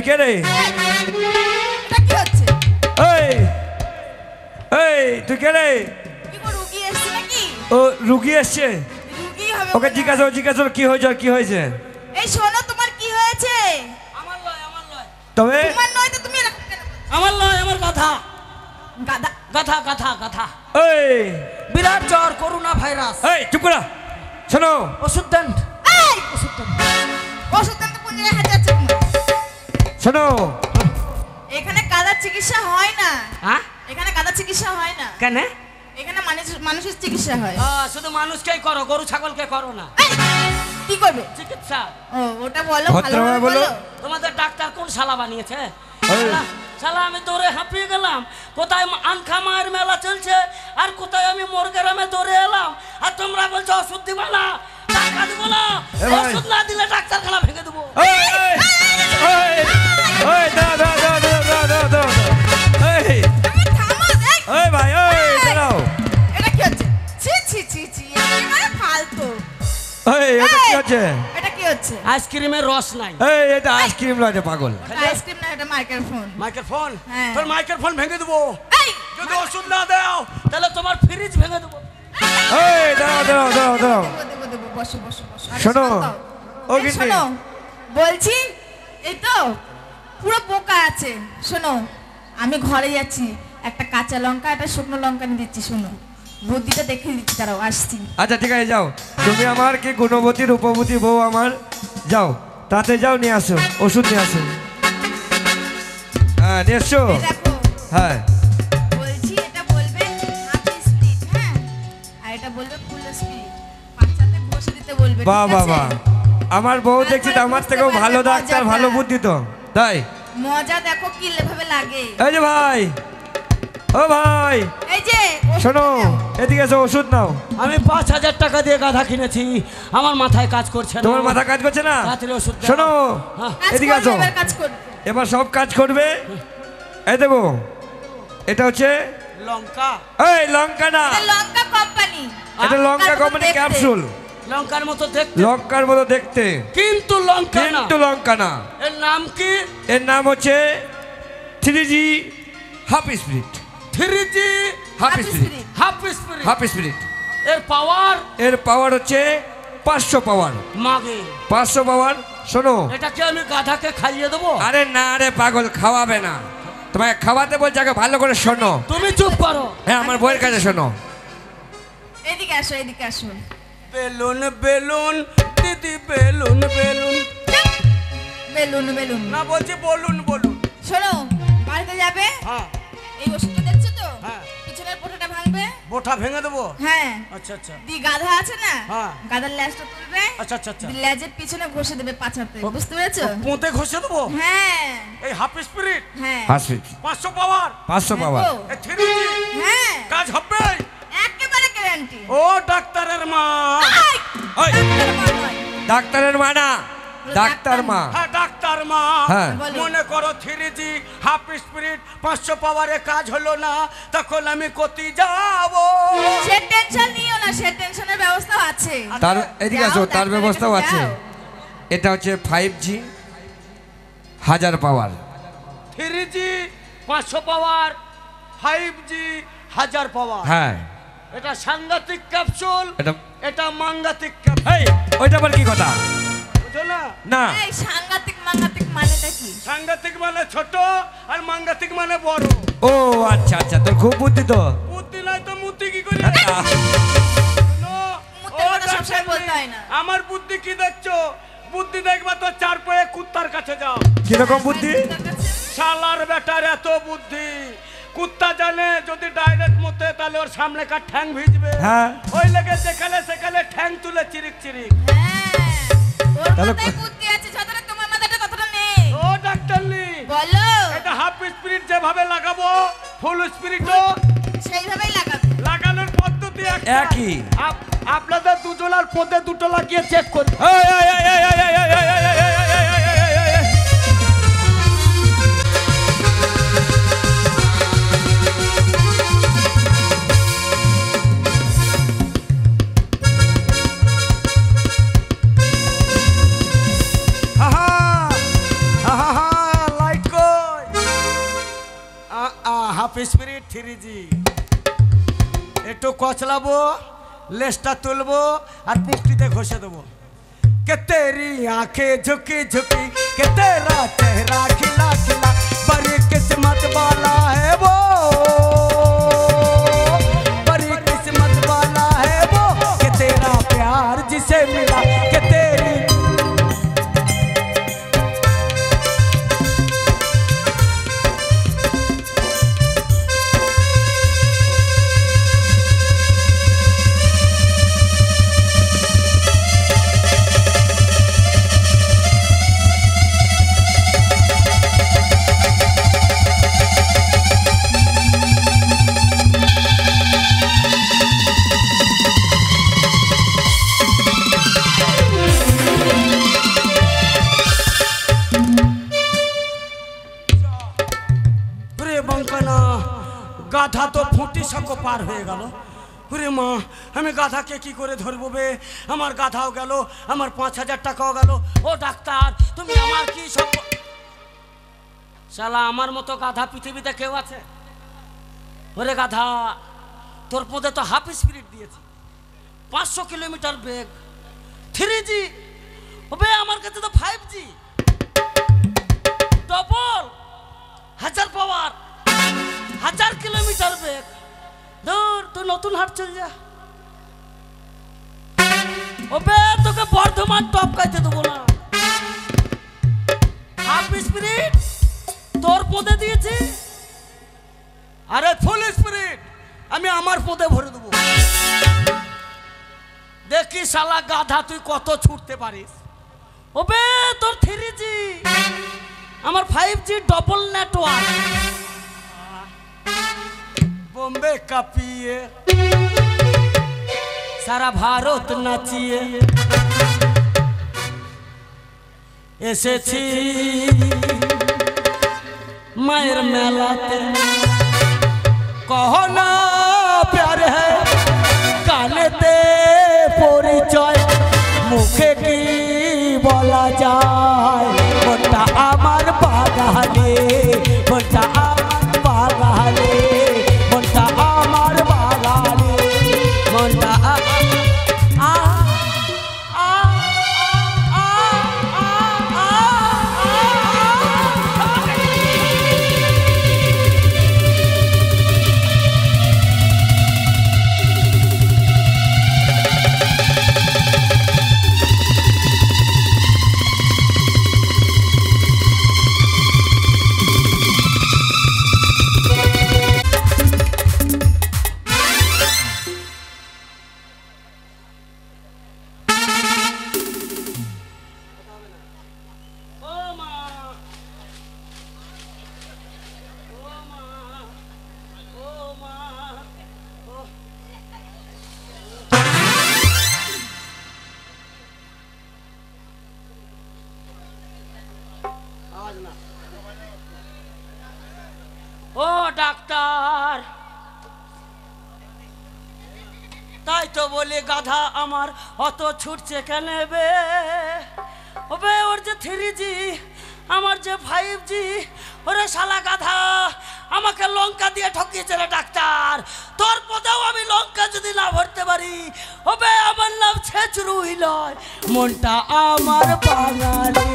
কে রে? এটা কি হচ্ছে? এই এই তুই কে রে? কি গো রুগী এসেছে নাকি? ও রুগী এসছে। রুগী হবে ওকে জিজ্ঞাসা কি হয়েছে কি হয়েছে? এই শোনো তোমার কি হয়েছে? আমার লয় তবে তোমার নয় তো তুমি এরকম কেন? আমার লয় আমার গাধা গাধা। গাধা গাধা গাধা এই বিরাট জ্বর করোনা ভাইরাস। এই চুপ করা। শোনো ওষুধ দেন। এই ওষুধ দেন। ওষুধ দেন তো কোন জায়গায় হাত যাচ্ছে তোমার? শোনো এখানে গাধার চিকিৎসা হয় না। হ্যাঁ এখানে গাধার চিকিৎসা হয় না। কেন? এখানে মানুষের চিকিৎসা হয়। শুধু মানুষকেই করো, গরু ছাগলকে করো না এই, কি করবে? চিকিৎসা। ও ওটা বলো ভদ্রভাবে ভালোভাবে বলো। বলো। তোমাদের ডাক্তার কোন শালা বানিয়েছে? এই। শালা আমি দৌড়ে হাঁপিয়ে গেলাম। কোথায় আনখা মায়ের মেলা চলছে আর কোথায় আমি মোর গ্রামে দৌড়ে এলাম, আর তোমরা বলছো ওষুধ দিবা না, টাকা দেবো না। এ ভাই। ওষুধ না দিলে ডাক্তারখানা ভেঙে দেবো। এই এই এই এই দাও এই তুমি থামো। এই ভাই এই দাঁড়াও। এটা কি হচ্ছে? ছি ছি ছি ছি একেবারে ফালতু। এই এটা কি হচ্ছে? এটা কি হচ্ছে? আইসক্রিমের রস নাই। এই এটা আইসক্রিম লাগে পাগল। আইসক্রিম না, এটা মাইক্রোফোন। মাইক্রোফোন। হ্যাঁ। তোর মাইক্রোফোন ভেঙে দেবো। এই যদি ওষুধ না দাও তাহলে তোমার ফ্রিজ ভেঙে দেবো। এই দাঁড়াও দেবো, দেবো, বসো বসো বসো। আরে শোনো, শান্ত হও। ও এই গিন্নি। শোনো, বলছি এই তো পুরো বোকা আছে। শোনো, আমি ঘরে যাচ্ছি, একটা কাঁচা লঙ্কা একটা শুকনো লঙ্কা নিয়ে দিচ্ছি। শোনো, বুদ্ধিটা দেখে দিচ্ছি, দাঁড়াও আসছি। আচ্ছা ঠিক আছে যাও। তুমি আমার কি গুণবতী রূপবতী বউ আমার, যাও তাতে যাও নিয়ে আসো ওষুধ নিয়ে আসো। হ্যাঁ নিয়ে এসছো? এই দেখো, হ্যাঁ বলছি এটা বলবে হাফ স্পিড, হ্যাঁ, আর এটা বলবে ফুল স্পিড। বাচ্চাতে ঘষে দিতে বলবে। বাহ ঠিক বাহ আছে? বাহ, আমার বউ দেখছি তো আমার থেকেও ভালো ডাক্তার, ভালো বুদ্ধি তো, তাই? মজা দেখো কি ভাবে লাগে। এই যে ভাই, ও ভাই এই যে ওষুধ শোনো, নাও। এদিকে এসো ওষুধ নাও। আমি 5,000 টাকা দিয়ে গাধা কিনেছি, আমার মাথায় কাজ করছে না। তোমার মাথা কাজ করছে না? তাড়াতাড়ি ওষুধ দাও। শোনো হ্যাঁ। কাজ এদিকে করবে, আসো, এবার কাজ করবে। এবার সব কাজ করবে। এই দেবো, এটা হচ্ছে লঙ্কা। এই লঙ্কা না, এটা লঙ্কা কোম্পানি। এটা লঙ্কা কোম্পানি দেখতে। ক্যাপসুল। লঙ্কার মতো দেখতে লঙ্কার মতো দেখতে, কিন্তু লঙ্কা না। কিন্তু লঙ্কা না। এর নাম কি? এর নাম হচ্ছে 3G half spirit. 3G half half spirit, spirit. Half spirit. Half spirit. এর পাওয়ার এর পাওয়ার হচ্ছে 500 পাওয়ার, মাগে। 500 পাওয়ার। শোনো, এটাকে আমি গাধাকে খাইয়ে দেবো? আরে না রে পাগল, খাওয়াবে না, তোমায় খাওয়াতে বলছে, আগে ভালো করে শোনো। তুমি চুপ করো। হ্যাঁ আমার বইয়ের কাছে শোনো। এদিকে আসো, এদিকে আসো। বেলুন বেলুন দিদি বেলুন বেলুন। Balloon balloon. না বলছি বলুন বলুন। শোনো, বাড়িতে যাবে, হ্যাঁ এই ওষুধটা দেখছো তো, হ্যাঁ। পিছনের পোটাটা ভাঙবে। বোটা ভেঙে দেবো? হ্যাঁ, আচ্ছা আচ্ছা দি গাধা আছে না, হ্যাঁ। গাধার ল্যাজটা তুলবে, আচ্ছা আচ্ছা আচ্ছা। দি ল্যাজের পিছনে ঘষে দেবে পাছাতে। বুঝতে পেরেছো? পোঁতে ঘষে দেবো? হ্যাঁ এই হাফ স্পিরিট হ্যাঁ। হাফ স্পিরিট 500 পাওয়ার 500 পাওয়ার। দেখো? এই 3G হ্যাঁ, কাজ হবে? একেবারে গ্যারান্টি। ও ডাক্তারের মা। ওই ডাক্তার মা নয়। ডাক্তারের মা না, ডাক্তার মা। হ্যাঁ ডাক্তার মা। হ্যাঁ। বলো। মনে করো 3G হাফ স্পিরিট 500 পাওয়ারে কাজ হলো না, তখন আমি কোথায় যাব? সে টেনশন নিও না, সে টেনশনের ব্যবস্থা আছে। তার এদিকে আসো, যাও, তার ডাক্তারের ব্যবস্থাও কাছে আছে। যাও। এটা হচ্ছে 5G 1000 পাওয়ার। 3G 500 পাওয়ার, 5G 1000 পাওয়ার। হ্যাঁ এটা সাংঘাতিক ক্যাপসুল, এটা এটা মাঙ্গাতিক ক্যাপসুল। এই ওইটা আবার কি কথা? বুঝো না? না এই সাংঘাতিক মাঙ্গাতিক মানেটা কি? সাংঘাতিক মানে ছোট আর মাঙ্গাতিক মানে বড়। ও আচ্ছা আচ্ছা, তোর খুব বুদ্ধি তো। বুদ্ধি নাই তো মুতি কি করি? আচ্ছা, শোনো, মুতের ও কথা সবসময় ডাক্তারনি, বলতে হয় না। আমার বুদ্ধি কি দেখছো? বুদ্ধি দেখবা তো 4 পায়ে কুত্তার কাছে যাও। কিরকম বুদ্ধি? শালার বেটার এত বুদ্ধি, কুত্তা জানে যদি ডাইরেক্ট মতে তাহলে ওর সামনে কার ঠ্যাং ভিজবে। হ্যাঁ। ওই লেগে যেখানে সেখানে ঠ্যাং তুলে চিরিক চিরিক। হ্যাঁ, ওর তাহলে- মাথায় বুদ্ধি আছে, যতটা তোমার মাথায় ততটা নেই। ও ডাক্তারনি, বলো, এটা হাফ স্পিরিট যেভাবে লাগাবো ফুল স্পিরিটও সেইভাবেই লাগাবে। লাগানোর পদ্ধতি একই। আপনাদের দুজনের পদে দুটো লাগিয়ে চেক করি। এই, এই, এই, এই, এই, এই, এই, এই, এই, এই, এই, এই, এই, এই, এই, এই। আহা, আহা, একটু কচলাবো, লেজটা তুলবো আর পুষ্টিতে ঘষে দেবো। के तेरी आंखें झुकी झुकी, के तेरा चेहरा खिला खिला, बड़ी किस्मत वाला है वो, बड़ी किस्मत वाला है वो, के तेरा प्यार जिसे मिला, के तेरी গাধা তো ফুটি সাঁকো পার হয়ে গেল। ওরে মা, আমি গাধাকে কি করে ধরবো বে? আমার গাধাও গেল, আমার 5,000 টাকাও গেল। ও ডাক্তার, তুমি আমার কি সব শালা আমার মতো গাধা পৃথিবীতে কেউ আছে? ওরে গাধা, তোর মধ্যে তো হাফ স্পিরিট দিয়েছি, 500 কিলোমিটার বেগ, 3G। ওবে আমার কাছে তো 5G, ডবল 1000 পাওয়ার, 1000 কিলোমিটার বেগ। দূর, তুই নতুন হাট চল যা। ওবে তোকে বর্ধমান টপকাইতে দেবো না। হাফ স্পিরিট তোর পদে দিয়েছি, আরে ফুল স্পিরিট আমি আমার পদে ভরে দেবো। দেখি শালা গাধা তুই কত ছুটতে পারিস। ওবে তোর 3G, আমার 5G ডবল নেটওয়ার্ক। बॉम्बे का पिए सारा भारत नाचिए एसेছি मायर मेलाते कहो ना प्यार है कानेते परिचय मुखे की बोला जाए मनटा आमार बागाने मनटा आमार बागाने মনটা আমার বাগানে মনটা ও ডাক্তার, তাই তো বলি গাধা আমার অত ছুটছে কেন বে? ওবে ওর যে 3G, আমার যে 5G, ওরে শালা গাধা আমাকে লঙ্কা দিয়ে ঠকিয়েছে রে ডাক্তার। তোর পদেও আমি লঙ্কা যদি না ভরতে পারি, ওবে আমার নাম ছেচরুই লয়, মনটা আমার বাঙালি।